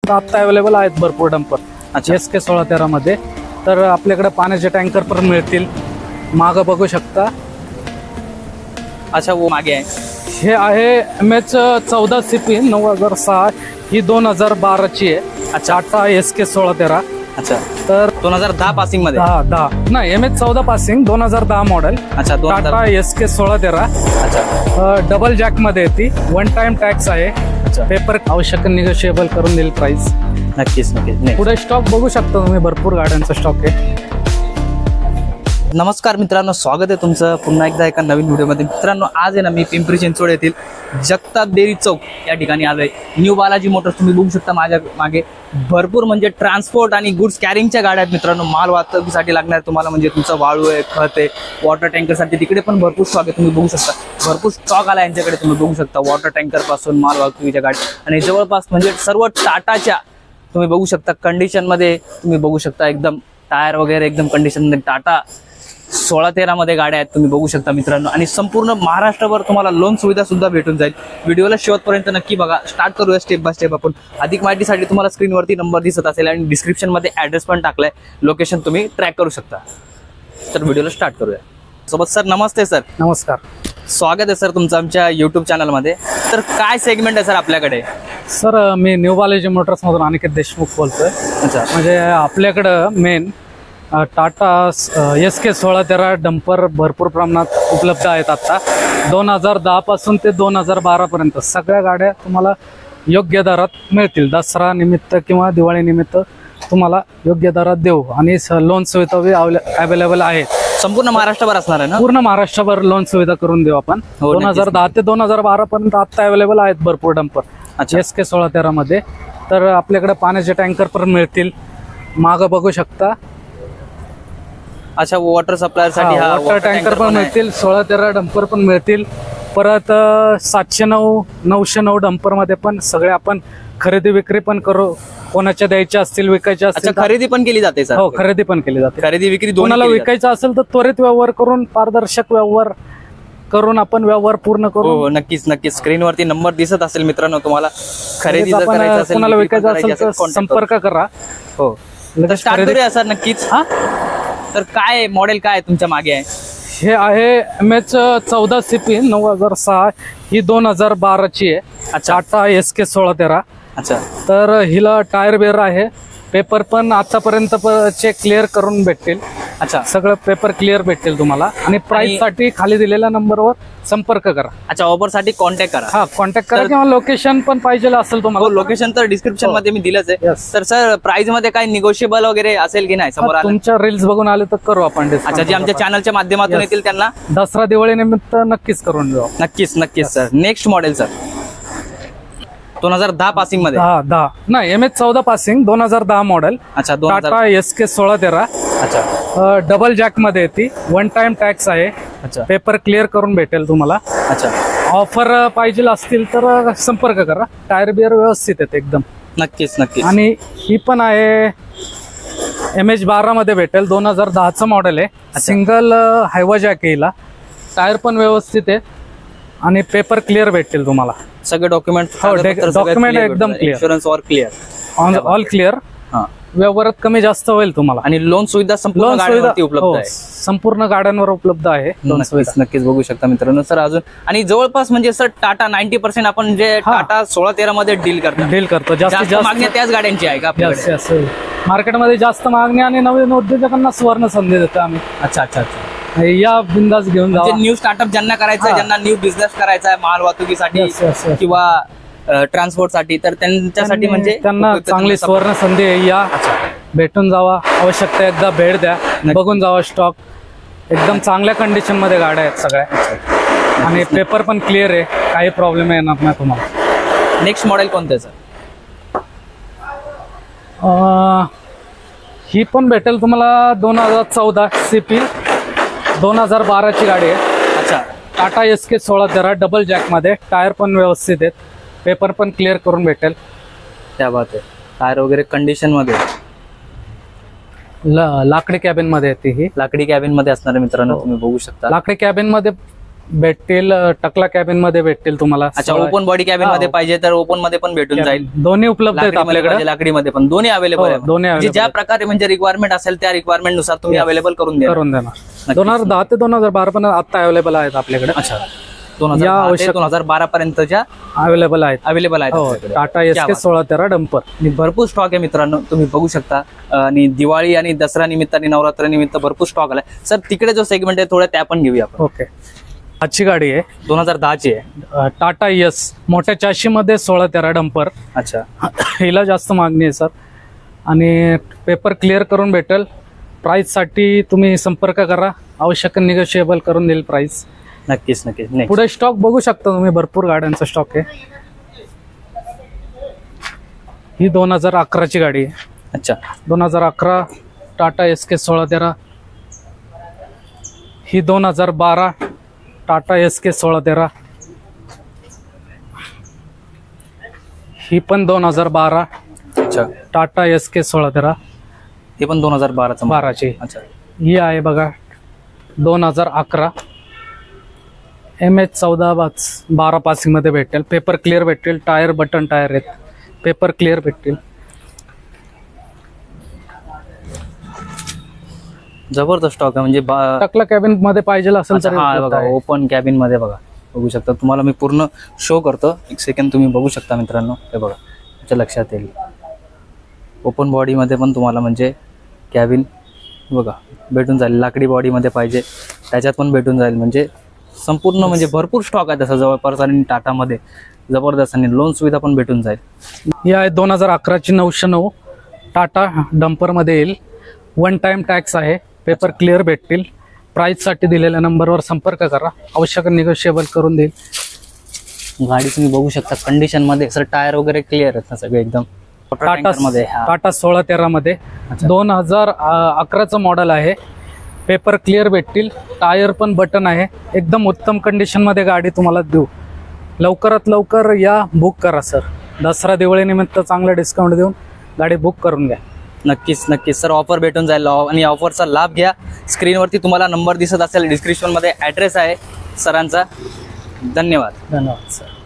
पण आता अवेलेबल आहेत भरपूर डंपर SK 1613 मध्ये। तर आपल्याकडे पाण्याचे टँकर पण मिळतील, मागं बघू शकता। अच्छा, वो मागे आहे, हे आहे MH 14 CP 9006, ही 2012 ची आहे। टाटा SK 1613। अच्छा, तर 2010 पासिंग मध्ये, 10 नाही, MH 14 पासिंग 2010 मॉडेल। अच्छा, टाटा SK 1613। अच्छा, डबल जॅक मध्ये ती, वन टाइम टॅक्स आहे। अच्छा, पेपर आवश्यक निगोशिएबल करून देईल प्राइस। नक्कीच नक्कीच। पुढे स्टॉक बघू शकता तुम्ही, भरपूर गाड्यांचा स्टॉक आहे। नमस्कार मित्रांनो, स्वागत आहे तुमचं पुन्हा एकदा एका नवीन व्हिडिओमध्ये। मित्रांनो, आज आहे ना मी पिंपरी चिंचवड येथील जगताप डेअरी चौक या ठिकाणी आलोय। न्यू बालाजी मोटर्स तुम्ही बघू शकता माझ्या मागे, भरपूर म्हणजे ट्रान्सपोर्ट आणि गुड्स कॅरिंगच्या गाड्या आहेत मित्रांनो। माल वाहतुकीसाठी लागणार तुम्हाला, म्हणजे तुमचं वाळू आहे, खत आहे, वॉटर टँकरसाठी तिकडे पण भरपूर स्टॉक आहे। तुम्ही बघू शकता भरपूर स्टॉक आला यांच्याकडे, तुम्ही बघू शकता वॉटर टँकर पासून माल वाहतुकीच्या गाड्या, आणि जवळपास म्हणजे सर्व टाटाच्या तुम्ही बघू शकता कंडिशन मध्ये। तुम्ही बघू शकता एकदम टायर वगैरे एकदम कंडिशन मध्ये टाटा 1613 मध्ये गाड्या आहेत, तुम्ही बघू शकता मित्रांनो। आणि संपूर्ण महाराष्ट्रभर तुम्हाला लोन सुविधा सुद्धा भेटून जाईल। व्हिडिओला शेवटपर्यंत नक्की बघा। स्टार्ट करूया स्टेप बाय स्टेप आपण। अधिक माहितीसाठी तुम्हाला स्क्रीनवरती नंबर दिसत असेल आणि डिस्क्रिप्शन मध्ये ऍड्रेस पण टाकलाय, लोकेशन तुम्ही ट्रॅक करू शकता। तर व्हिडिओला स्टार्ट करूया। सोबत सर, नमस्ते सर। नमस्कार, स्वागत आहे सर तुमचं आमच्या युट्यूब चॅनल मध्ये। तर काय सेगमेंट आहे सर आपल्याकडे? सर मी न्यू बालाजी मोटर्स मधून अनिकेत देशमुख बोलतोय। अच्छा, म्हणजे आपल्याकडं मेन टाटा SK 1613 डंपर भरपूर प्रमाणात उपलब्ध आहेत। आता 2010 पासून ते 2012 पर्यंत सगळ्या गाड्या तुम्हाला योग्य दरात मिळतील। दसरा निमित्त किंवा दिवाळी निमित्त तुम्हाला योग्य दरात देऊ, आणि लोन सुविधा अवेलेबल आहे। संपूर्ण महाराष्ट्रभर असणार आहे ना? पूर्ण महाराष्ट्रभर लोन सुविधा करून देऊ आपण। 2010 ते 2012 पर्यंत आता अवेलेबल आहेत भरपूर डंपर SK 1613 मध्ये। तर आपल्याकडे पाण्याचे टँकर पण मिळतील, मागं बघू शकता। अच्छा, वॉटर सप्लायर साठी वॉटर टँकर पण मिळतील, 1613 डंपर पण मिळतील। परत 709 909 डंपर मध्ये पण सगळे आपण खरेदी विक्री पण करू, कोणाच्या द्यायच्या असतील, विकायच्या असतील। खरेदी पण केली जाते सर? हो, खरेदी पण केली जाते। खरेदी विक्री कोणाला विकायचं असेल तर त्वरित व्यवहार करून, पारदर्शक व्यवहार करून आपण व्यवहार पूर्ण करू। हो, नक्कीच नक्कीच। स्क्रीनवरती नंबर दिसत असेल मित्रांनो तुम्हाला। खरेदी जर करायचं असेल, कोणाला विकायचं असेल तर संपर्क करा। हो, स्टार्ट करूया सर नक्कीच। तर काय मॉडेल काय तुमच्या मागे आहे? हे आहे MH 14 CP 9006, ही 2012 ची आहे। टाटा SK 1613। अच्छा, तर हिला टायर बेअर आहे, पेपर पण आतापर्यंत चेक क्लिअर करून भेटतील। अच्छा, सगळं पेपर क्लिअर भेटतील तुम्हाला। आणि प्राइस साठी खाली दिलेल्या नंबरवर संपर्क करा। अच्छा, ऑफर साठी कॉन्टॅक्ट करा। हा, कॉन्टॅक्ट करा, किंवा लोकेशन पण पाहिजे असेल तुम्हाला। लोकेशन तर डिस्क्रिप्शन मध्ये मी दिलंच आहे। तर सर, प्राइस मध्ये काय निगोशिएबल वगैरे असेल की नाही? समोर तुमच्या रील्स बघून आले तर करू आपण डिस्काउंट। अच्छा, जे आमच्या चॅनलच्या माध्यमातून येतील त्यांना दसरा दिवाळी निमित्त नक्कीच करून देऊ। नक्कीच नक्कीच sir. Next model sir, 2010 passing मध्ये? 10 नाही, MH 14 पासिंग 2010 मॉडेल। अच्छा, टाटा SK 1613। अच्छा, डबल जॅक मध्ये ती, वन टाइम टॅक्स आहे। अच्छा, पेपर क्लिअर करून भेटेल तुम्हाला। अच्छा, ऑफर पाहिजे असतील तर संपर्क करा। टायर बिअर व्यवस्थित आहेत एकदम। नक्कीच नक्कीच। आणि ही पण आहे MH 12 मध्ये भेटेल, 2010चं मॉडेल आहे। सिंगल हायवा जॅक येईल, टायर पण व्यवस्थित आहे, आणि पेपर क्लिअर भेटतील तुम्हाला। सगळे डॉक्युमेंट एकदम clear, insurance all clear, all clear. व्यवहारात कमी जास्त होईल तुम्हाला। आणि लोन सुविधा संपूर्ण गाड्यांवरती उपलब्ध आहे? संपूर्ण गाड्यांवर उपलब्ध आहे लोन सुविधा। नक्कीच बघू शकता मित्रांनो। सर, अजून आणि जवळपास म्हणजे सर टाटा 90% आपण जे टाटा 1613 मध्ये डील करतो, जास्तीत जास्त मागणी त्याच गाड्यांची आहे का आपल्याकडे? मार्केटमध्ये जास्त मागणी, आणि नवीन उद्योजकांना सुवर्ण संधी देतो आम्ही। अच्छा अच्छा अच्छा, या बिंदास घेऊन जा। न्यू स्टार्टअप ज्यांना करायचं आहे, ज्यांना न्यू बिझनेस करायचा आहे माल वाहतुकीसाठी किंवा ट्रान्सपोर्ट साठी, तर त्यांच्यासाठी म्हणजे त्यांना चांगली सुवर्ण संधी आहे। या, भेटून जावा, आवश्यकता एकदा भेट द्या, बघून जावा स्टॉक। एकदम चांगल्या कंडिशन मध्ये गाड्या आहेत सगळ्या, आणि पेपर पण क्लिअर आहे, काही प्रॉब्लेम येणार नाही तुम्हाला। नेक्स्ट मॉडेल कोणतं आहे सर? ही पण भेटेल तुम्हाला 2014 CP 2012 ची गाडी आहे। अच्छा, टाटा SK 1613 डबल जॅक मध्ये, टायर पण व्यवस्थित आहेत, पेपर पण क्लिअर करून भेटेल। त्या बात आहे, टायर वगैरे कंडिशन मध्ये, लाकडी कॅबिन मध्ये येते ही। लाकडी कॅबिन मध्ये असणार आहे मित्रांनो, तुम्ही बघू शकता। लाकडी कॅबिन मध्ये भेटतील, टकला कॅबिन मध्ये भेटतील तुम्हाला. अच्छा, ओपन बॉडी कॅबिन मध्ये पाहिजे तर ओपन मध्ये पण भेटून जाईल. दोन्ही उपलब्ध आहेत आपल्याकडे. लाकडीमध्ये पण दोन्ही अवेलेबल आहे. दोन्ही available ज्या प्रकारे म्हणजे रिक्वायरमेंट असेल त्या रिक्वायरमेंट नुसार तुम्ही अवेलेबल करून द्या. करून देणार. 2010 ते 2012 पर्यंत आता अवेलेबल आहेत आपल्याकडे. अच्छा, 2012 पर्यंतच्या अवेलेबल आहेत. अवेलेबल आहेत. Tata SK 1613 dumper. आणि भरपूर स्टॉक आहे मित्रांनो, तुम्ही बघू शकता. आणि दिवाळी आणि दसरा निमित्त आणि नवरात्र निमित्त भरपूर स्टॉक आलाय. सर तिकडे जो सेगमेंट आहे थोडं त्या पण घेऊया आपण. ओके. आजची गाडी आहे 2010 ची आहे. टाटा यस मोठ्या 84 मध्ये 1613 डंपर. अच्छा, हिला जास्त मागणी आहे सर आणि पेपर क्लिअर करून भेटेल. प्राइस साठी तुम्ही संपर्क करा, आवश्यक निगोशिएबल करून देईल प्राइस. नक्कीच नक्कीच. पुढे स्टॉक बघू शकता तुम्ही, भरपूर गाड्यांचा स्टॉक आहे. ही 2011 ची गाडी आहे. अच्छा, 2011 टाटा SK 1613. ही 2012 टाटा SK 1613. ही पण 2012 अच्छा, टाटा SK 1613. हे पण 2012 ची. अच्छा, ही आहे बघा 2011 MH 1412 पासिंग मध्ये भेटेल. पेपर क्लिअर भेटेल, टायर बटन टायर आहेत, पेपर क्लिअर भेटतील. जबरदस्त स्टॉक आहे. म्हणजे टकला कॅबिन मध्ये पाहिजे असेल तर बघा, ओपन कॅबिन मध्ये बघा, बघू शकता. तुम्हाला मी पूर्ण शो करतो, एक सेकंड तुम्ही बघू शकता मित्रांनो. हे बघा, तुमच्या लक्षात येईल. ओपन बॉडी मध्ये पण तुम्हाला म्हणजे कॅबिन बघा भेटून जाईल. लाकडी बॉडी मध्ये पाहिजे त्याच्यात पण भेटून जाईल. म्हणजे संपूर्ण म्हणजे भरपूर स्टॉक आहे तसं जवळपास. आणि टाटामध्ये जबरदस्त आणि लोन सुविधा पण भेटून जाईल. ही आहे 2011 ची 909 टाटा डंपर मध्ये येईल. वन टाइम टॅक्स आहे, पेपर क्लिअर भेटतील. प्राइस साठी दिलेल्या नंबरवर संपर्क करा, आवश्यक निगोशिएबल करून देईल. गाडी तुम्ही बघू शकता कंडिशन मध्ये. सर टायर वगैरे क्लिअर आहेत ना सगळे एकदम. टाटा 1613 मध्ये 2011चं मॉडेल आहे. पेपर क्लिअर भेटतील, टायर पण बटन आहे. एकदम उत्तम कंडिशन मध्ये गाडी तुम्हाला देऊ. लवकरात लवकर या, बुक करा सर. दसरा दिवाळी निमित्त चांगला डिस्काउंट देऊन गाडी बुक करून घ्या. नक्कीच नक्कीच सर, ऑफर भेटून जाईल आणि ऑफरचा लाभ घ्या. स्क्रीनवरती तुम्हाला नंबर दिसत असेल, डिस्क्रिप्शन मध्ये ॲड्रेस आहे सरांचा. धन्यवाद. धन्यवाद सर.